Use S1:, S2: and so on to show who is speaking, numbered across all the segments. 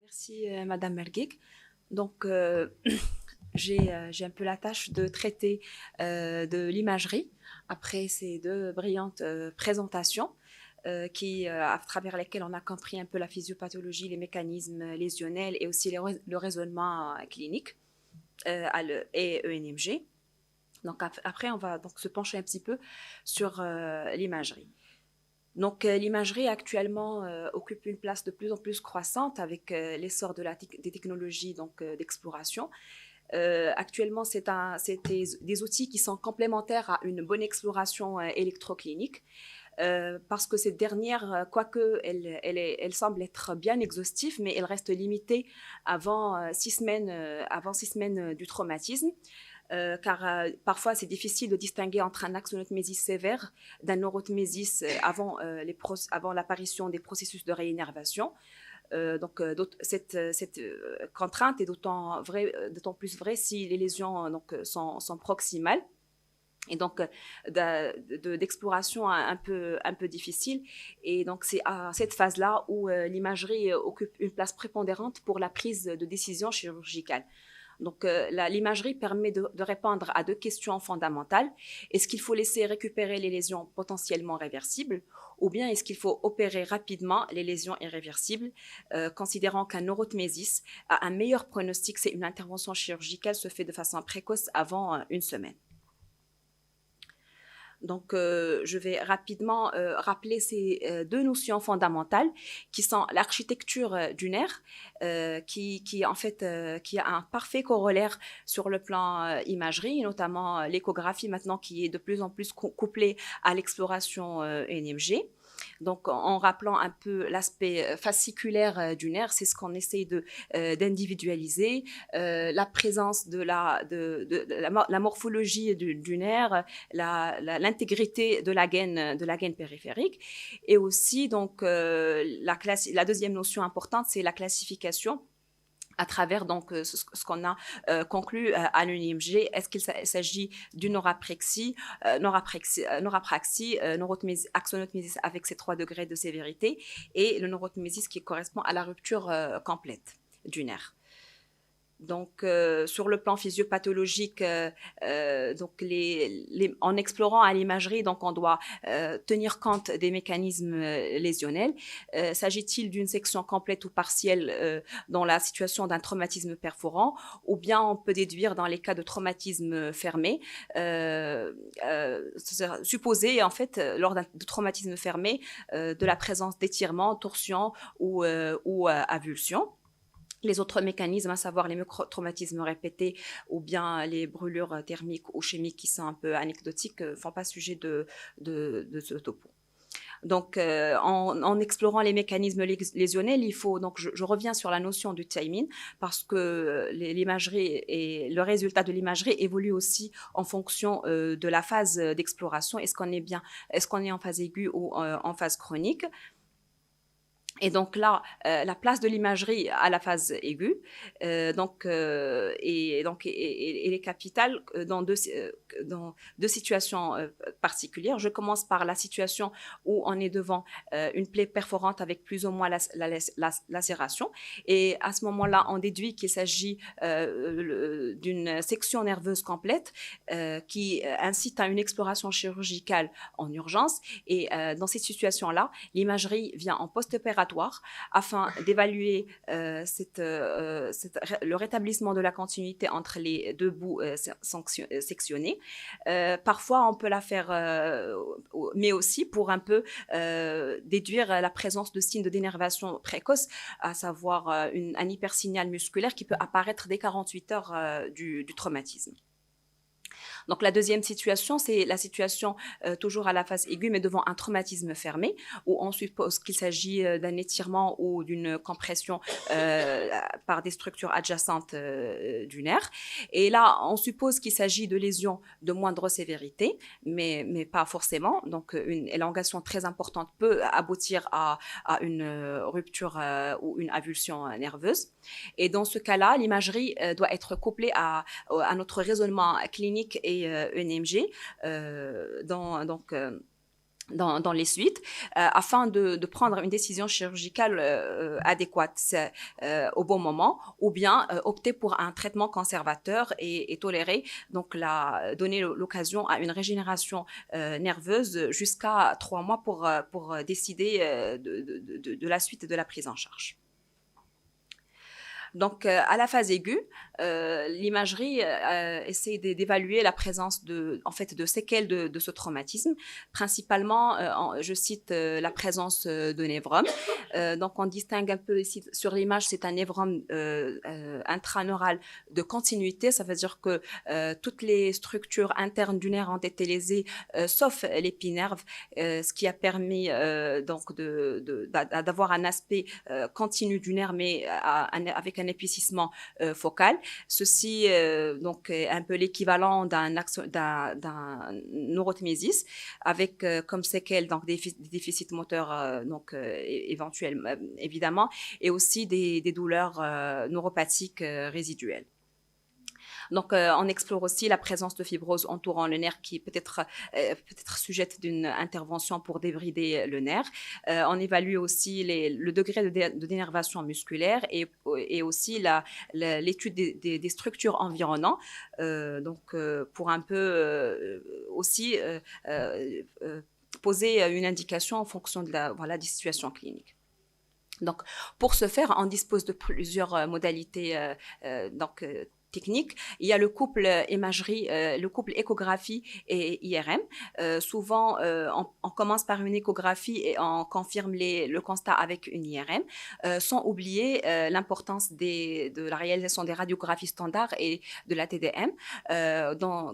S1: Merci, Madame Merguic. Donc, j'ai un peu la tâche de traiter de l'imagerie après ces deux brillantes présentations à travers lesquelles on a compris un peu la physiopathologie, les mécanismes lésionnels et aussi le raisonnement clinique et ENMG. Donc, après, on va donc se pencher un petit peu sur l'imagerie. Donc, l'imagerie actuellement occupe une place de plus en plus croissante avec l'essor des technologies d'exploration. Actuellement, c'est des outils qui sont complémentaires à une bonne exploration électroclinique. Parce que cette dernière, quoique elle semble être bien exhaustive, mais elle reste limitée avant 6 semaines, du traumatisme. Car parfois c'est difficile de distinguer entre un axonotmésis sévère d'un neurotmésis avant l'apparition des processus de réinnervation. Cette contrainte est d'autant plus vraie si les lésions sont proximales et donc d'exploration un peu difficile. Et donc c'est à cette phase-là où l'imagerie occupe une place prépondérante pour la prise de décision chirurgicale. Donc, l'imagerie permet de répondre à deux questions fondamentales. Est-ce qu'il faut laisser récupérer les lésions potentiellement réversibles ou bien est-ce qu'il faut opérer rapidement les lésions irréversibles, considérant qu'un neurotmésis a un meilleur pronostic si une intervention chirurgicale se fait de façon précoce avant une semaine. Donc, je vais rapidement rappeler ces deux notions fondamentales qui sont l'architecture du nerf, qui a un parfait corollaire sur le plan imagerie, notamment l'échographie maintenant qui est de plus en plus couplée à l'exploration NMG. Donc, en rappelant un peu l'aspect fasciculaire du nerf, c'est ce qu'on essaye d'individualiser, la présence de la morphologie du nerf, l'intégrité de la gaine périphérique, et aussi donc la deuxième notion importante, c'est la classification à travers donc ce qu'on a conclu à l'UNIMG. Est-ce qu'il s'agit d'une norapraxie, axonotmésis avec ses 3 degrés de sévérité, et le neurotmésis qui correspond à la rupture complète du nerf. Donc, sur le plan physiopathologique, en explorant à l'imagerie, donc on doit tenir compte des mécanismes lésionnels. S'agit-il d'une section complète ou partielle dans la situation d'un traumatisme perforant, ou bien on peut déduire dans les cas de traumatisme fermé, supposer en fait lors d'un traumatisme fermé de la présence d'étirement, torsion ou avulsion. Les autres mécanismes, à savoir les microtraumatismes répétés ou bien les brûlures thermiques ou chimiques qui sont un peu anecdotiques, ne font pas sujet de ce topo. Donc, en explorant les mécanismes lésionnels, il faut donc je reviens sur la notion du timing parce que l'imagerie et le résultat de l'imagerie évolue aussi en fonction de la phase d'exploration. Est-ce qu'on est en phase aiguë ou en phase chronique? Et donc là, la place de l'imagerie à la phase aiguë, est capitale dans deux situations particulières. Je commence par la situation où on est devant une plaie perforante avec plus ou moins lacération. Et à ce moment-là, on déduit qu'il s'agit d'une section nerveuse complète qui incite à une exploration chirurgicale en urgence. Et dans cette situation-là, l'imagerie vient en post-opératoire afin d'évaluer le rétablissement de la continuité entre les deux bouts sectionnés. Parfois, on peut la faire, mais aussi pour un peu déduire la présence de signes de dénervation précoce, à savoir un hypersignal musculaire qui peut apparaître dès 48 heures du traumatisme. Donc, la deuxième situation, c'est la situation toujours à la phase aiguë, mais devant un traumatisme fermé, où on suppose qu'il s'agit d'un étirement ou d'une compression par des structures adjacentes du nerf. Et là, on suppose qu'il s'agit de lésions de moindre sévérité, mais pas forcément. Donc, une élongation très importante peut aboutir à une rupture ou une avulsion nerveuse. Et dans ce cas-là, l'imagerie doit être couplée à notre raisonnement clinique et ENMG dans les suites, afin de prendre une décision chirurgicale adéquate au bon moment, ou bien opter pour un traitement conservateur et toléré, donc donner l'occasion à une régénération nerveuse jusqu'à 3 mois pour décider de la suite de la prise en charge. Donc, à la phase aiguë, l'imagerie essaie d'évaluer la présence de séquelles de ce traumatisme. Principalement, je cite la présence de névromes. Donc, on distingue un peu ici sur l'image, c'est un névrome intraneural de continuité. Ça veut dire que toutes les structures internes du nerf ont été lésées, sauf l'épinerve, ce qui a permis donc d'avoir un aspect continu du nerf, mais avec un épaississement focal. Ceci donc est un peu l'équivalent d'un neurotmésis avec comme séquelles donc des déficits moteurs éventuels évidemment, et aussi des douleurs neuropathiques résiduelles. Donc, on explore aussi la présence de fibrose entourant le nerf qui peut être sujette d'une intervention pour débrider le nerf. On évalue aussi le degré de dénervation musculaire et aussi l'étude des structures environnantes, pour un peu aussi poser une indication en fonction de la situation clinique. Donc, pour ce faire, on dispose de plusieurs modalités techniques. Il y a le couple imagerie, le couple échographie et IRM. Souvent, on commence par une échographie et on confirme le constat avec une IRM, sans oublier l'importance de la réalisation des radiographies standards et de la TDM,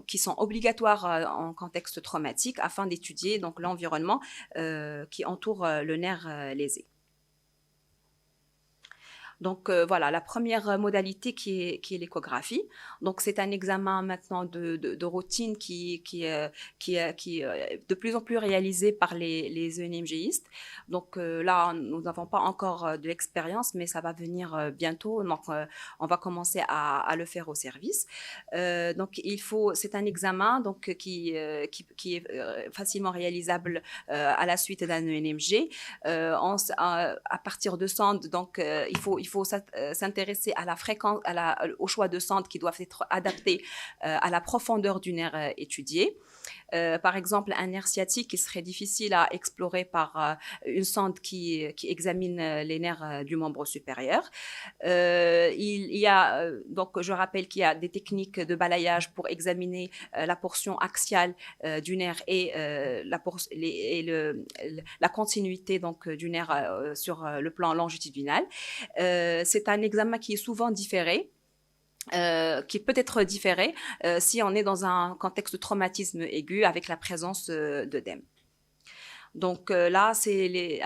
S1: qui sont obligatoires en contexte traumatique afin d'étudier donc l'environnement qui entoure le nerf lésé. Donc voilà, la première modalité qui est l'échographie. Donc c'est un examen maintenant de routine qui est de plus en plus réalisé par les ENMGistes. Donc là, nous n'avons pas encore de l'expérience, mais ça va venir bientôt. Donc on va commencer à le faire au service. Donc c'est un examen donc qui est facilement réalisable à la suite d'un ENMG. À partir de sondes, donc il faut s'intéresser à la fréquence, au choix de sondes qui doivent être adaptées à la profondeur du nerf étudié. Par exemple, un nerf sciatique qui serait difficile à explorer par une sonde qui examine les nerfs du membre supérieur. Il y a donc, je rappelle qu'il y a des techniques de balayage pour examiner la portion axiale du nerf et la continuité donc du nerf sur le plan longitudinal. C'est un examen qui est souvent différé. Qui peut être différé si on est dans un contexte de traumatisme aigu avec la présence d'œdème. Donc là, c'est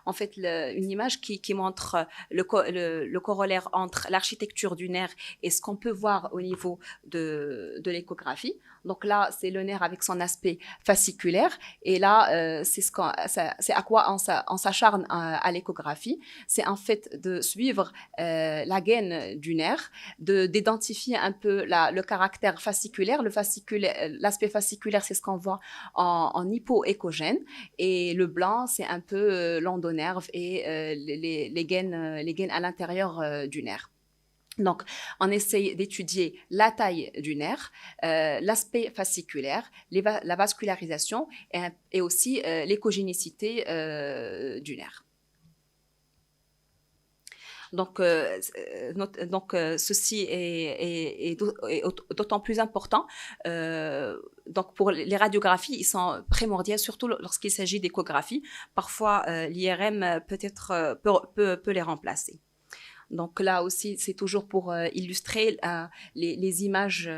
S1: en fait une image qui montre le corollaire entre l'architecture du nerf et ce qu'on peut voir au niveau de l'échographie. Donc là, c'est le nerf avec son aspect fasciculaire. Et là, c'est à quoi on s'acharne à l'échographie. C'est en fait de suivre la gaine du nerf, d'identifier un peu le caractère fasciculaire. L'aspect fasciculaire, c'est ce qu'on voit en hypoéchogène. Et le blanc, c'est un peu l'endonerve et les gaines à l'intérieur du nerf. Donc, on essaye d'étudier la taille du nerf, l'aspect fasciculaire, la vascularisation et aussi l'échogénicité du nerf. Donc, ceci est d'autant plus important. Donc, pour les radiographies, ils sont primordiaux, surtout lorsqu'il s'agit d'échographie. Parfois, l'IRM peut les remplacer. Donc là aussi, c'est toujours pour illustrer les images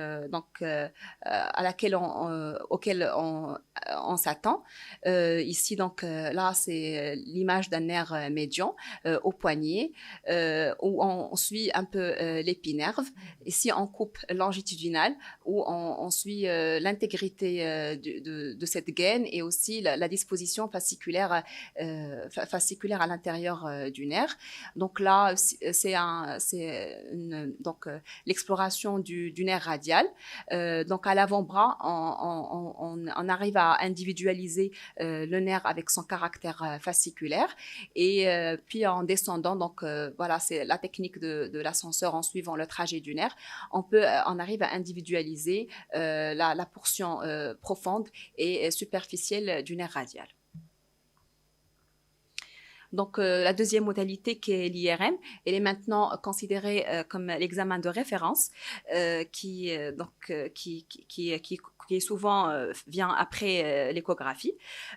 S1: auxquelles on s'attend. Ici, donc là, c'est l'image d'un nerf médian au poignet où on suit un peu l'épinerve. Ici, on coupe longitudinal où on suit l'intégrité de cette gaine et aussi la disposition fasciculaire à l'intérieur du nerf. Donc là, donc l'exploration du nerf radial. Donc à l'avant-bras, on arrive à individualiser le nerf avec son caractère fasciculaire. Et puis en descendant, donc voilà, c'est la technique de l'ascenseur en suivant le trajet du nerf. On arrive à individualiser la portion profonde et superficielle du nerf radial. Donc, la deuxième modalité qui est l'IRM, elle est maintenant considérée comme l'examen de référence qui est souvent vient après l'échographie.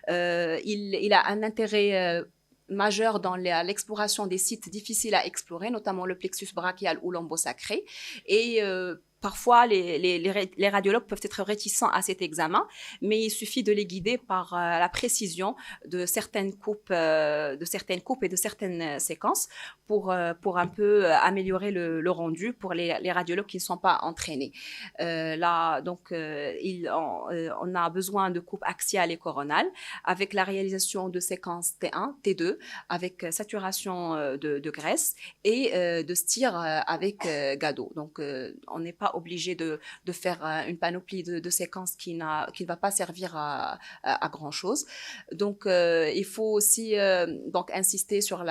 S1: Il a un intérêt majeur dans l'exploration des sites difficiles à explorer, notamment le plexus brachial ou l'ombosacré. Et parfois, les radiologues peuvent être réticents à cet examen, mais il suffit de les guider par la précision de certaines coupes et de certaines séquences pour un peu améliorer le rendu pour les radiologues qui ne sont pas entraînés. Donc, on a besoin de coupes axiales et coronales avec la réalisation de séquences T1, T2, avec saturation de graisse et de STIR avec GADO. Donc, on n'est pas obligé de faire une panoplie de séquences qui ne va pas servir à grand-chose. Donc, il faut aussi donc insister sur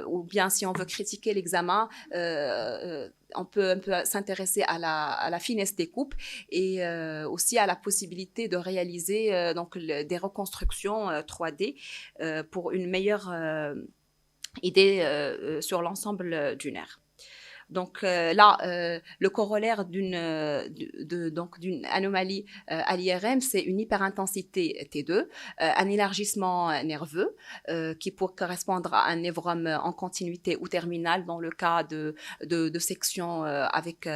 S1: ou bien si on veut critiquer l'examen, on peut un peu s'intéresser à la finesse des coupes et aussi à la possibilité de réaliser donc des reconstructions 3D pour une meilleure idée sur l'ensemble du nerf. Donc le corollaire d'une anomalie à l'IRM, c'est une hyperintensité T2, un élargissement nerveux qui peut correspondre à un névrome en continuité ou terminal dans le cas de section avec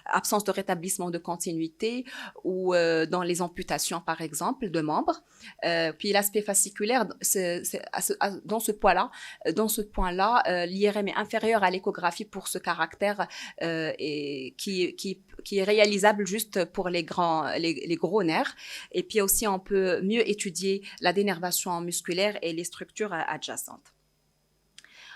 S1: absence de rétablissement de continuité ou dans les amputations par exemple de membres. Puis l'aspect fasciculaire, dans ce point-là, l'IRM est inférieur à l'échographie pour ce caractère qui est réalisable juste pour les gros nerfs. Et puis aussi, on peut mieux étudier la dénervation musculaire et les structures adjacentes.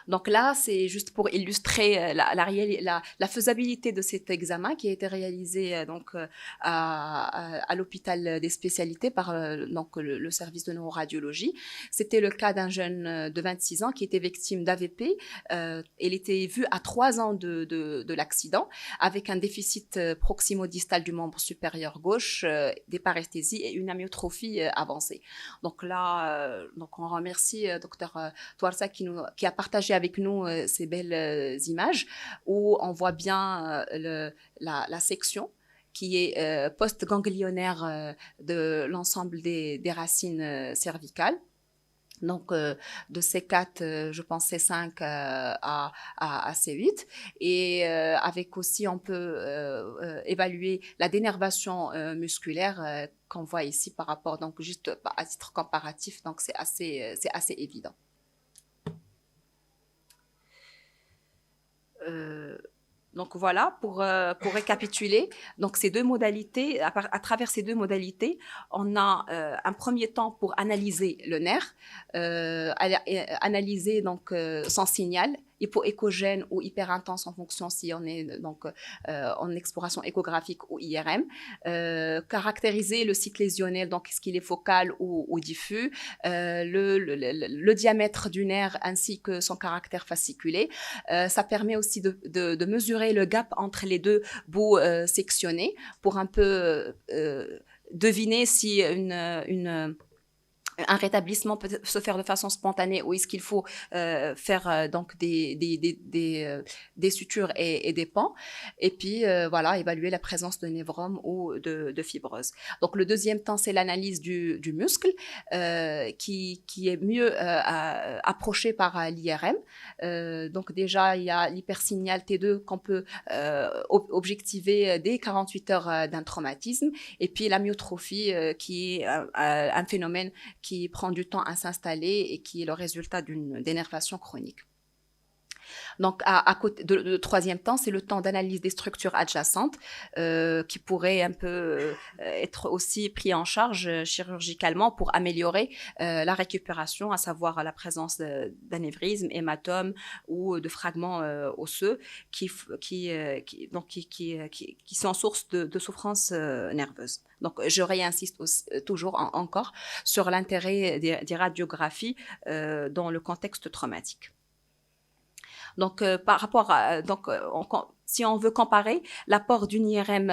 S1: Donc là, c'est juste pour illustrer la faisabilité de cet examen qui a été réalisé donc à l'hôpital des spécialités par donc le service de neuroradiologie. C'était le cas d'un jeune de 26 ans qui était victime d'AVP. Il était vu à 3 ans de l'accident avec un déficit proximo-distal du membre supérieur gauche, des paresthésies et une amyotrophie avancée. Donc là, donc on remercie Dr Touarsa qui a partagé avec nous ces belles images où on voit bien la section qui est post-ganglionnaire de l'ensemble des racines cervicales. Donc, de C4, je pense C5 à C8. Et avec aussi, on peut évaluer la dénervation musculaire qu'on voit ici par rapport, donc juste à titre comparatif, donc c'est assez évident. Donc voilà, pour récapituler, donc ces deux modalités, à travers ces deux modalités, on a un premier temps pour analyser le nerf, analyser donc son signal, hypoéchogène ou hyperintense en fonction si on est donc en exploration échographique ou IRM, caractériser le site lésionnel, donc est-ce qu'il est focal ou diffus, le diamètre du nerf ainsi que son caractère fasciculé. Ça permet aussi de mesurer le gap entre les deux bouts sectionnés pour un peu deviner si un rétablissement peut se faire de façon spontanée ou est-ce qu'il faut faire donc des sutures et des pans et puis voilà, évaluer la présence de névrome ou de fibrose. Donc le deuxième temps, c'est l'analyse du muscle qui est mieux approché par l'IRM. Donc déjà, il y a l'hypersignal T2 qu'on peut objectiver dès 48 heures d'un traumatisme et puis la myotrophie qui est un phénomène qui prend du temps à s'installer et qui est le résultat d'une dénervation chronique. Donc, à côté de troisième temps, c'est le temps d'analyse des structures adjacentes qui pourrait un peu être aussi pris en charge chirurgicalement pour améliorer la récupération, à savoir la présence d'anévrismes, hématomes ou de fragments osseux qui sont source de souffrance nerveuse. Donc, je réinsiste toujours encore sur l'intérêt des radiographies dans le contexte traumatique. Donc, par rapport à, si on veut comparer l'apport d'une IRM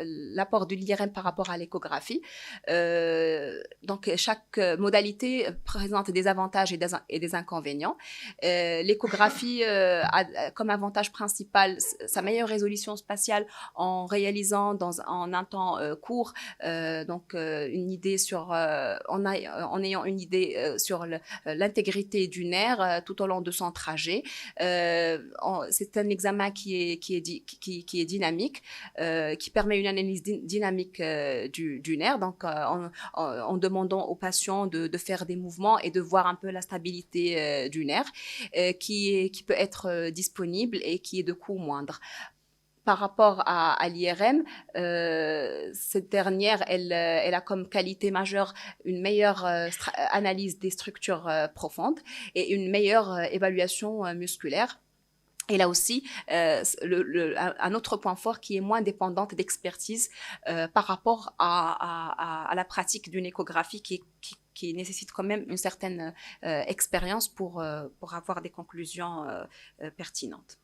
S1: l'apport de l'IRM par rapport à l'échographie, donc chaque modalité présente des avantages et des inconvénients. L'échographie a comme avantage principal sa meilleure résolution spatiale en réalisant en un temps court, une idée sur, en ayant une idée sur l'intégrité du nerf tout au long de son trajet. C'est un examen qui est dynamique, qui permet une analyse dynamique du nerf, donc en demandant aux patients de faire des mouvements et de voir un peu la stabilité du nerf, qui peut être disponible et qui est de coût moindre. Par rapport à l'IRM, cette dernière, elle a comme qualité majeure une meilleure analyse des structures profondes et une meilleure évaluation musculaire. Et là aussi, un autre point fort qui est moins dépendante d'expertise par rapport à la pratique d'une échographie qui nécessite quand même une certaine expérience pour avoir des conclusions pertinentes.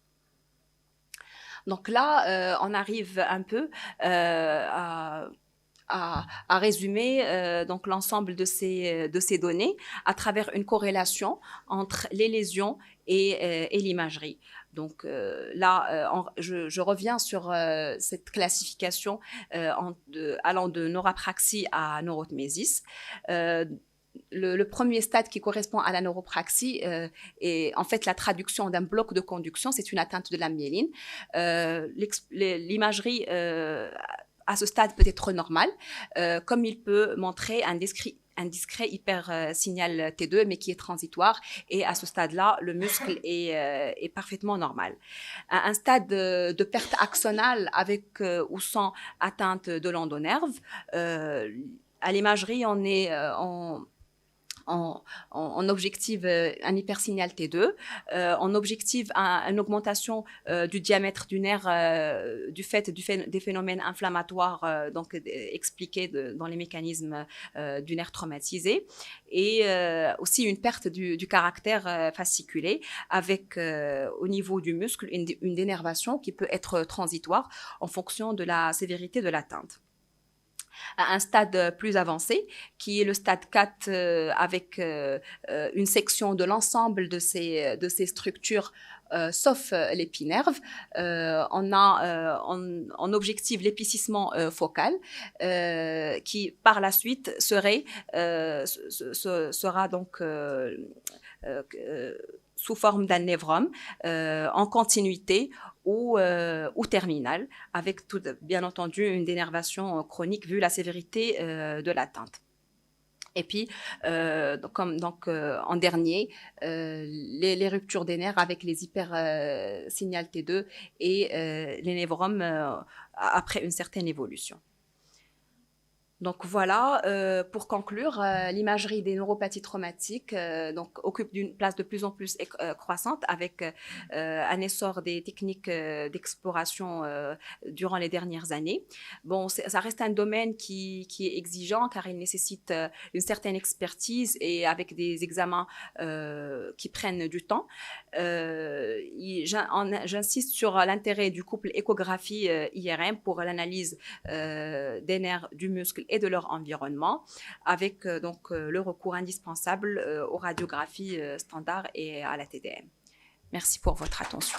S1: Donc là, on arrive un peu à résumer donc l'ensemble de ces données à travers une corrélation entre les lésions et l'imagerie. Donc je reviens sur cette classification allant de neuropraxie à neurotmésis. Le premier stade qui correspond à la neuropraxie est en fait la traduction d'un bloc de conduction, c'est une atteinte de la myéline. L'imagerie à ce stade peut être normale, comme il peut montrer un discret hypersignal T2, mais qui est transitoire, et à ce stade-là, le muscle est parfaitement normal. À un stade de perte axonale avec ou sans atteinte de l'endonerve, à l'imagerie, on est en objective un hypersignal T2, en objective une augmentation du diamètre du nerf du fait des phénomènes inflammatoires expliqués dans les mécanismes du nerf traumatisé, et aussi une perte du caractère fasciculé avec au niveau du muscle une dénervation qui peut être transitoire en fonction de la sévérité de l'atteinte. À un stade plus avancé, qui est le stade 4 avec une section de l'ensemble de ces structures, sauf l'épinerve. On a en objectif l'épicissement focal, qui par la suite sera donc sous forme d'un névrome en continuité ou terminale, avec bien entendu une dénervation chronique vu la sévérité de l'atteinte. Et puis, en dernier, les ruptures des nerfs avec les hypersignal T2 et les névromes après une certaine évolution. Donc voilà, pour conclure, l'imagerie des neuropathies traumatiques occupe une place de plus en plus croissante avec un essor des techniques d'exploration durant les dernières années. Bon, ça reste un domaine qui est exigeant car il nécessite une certaine expertise et avec des examens qui prennent du temps. J'insiste sur l'intérêt du couple échographie-IRM pour l'analyse des nerfs, du muscle et de leur environnement, avec le recours indispensable aux radiographies standards et à la TDM. Merci pour votre attention.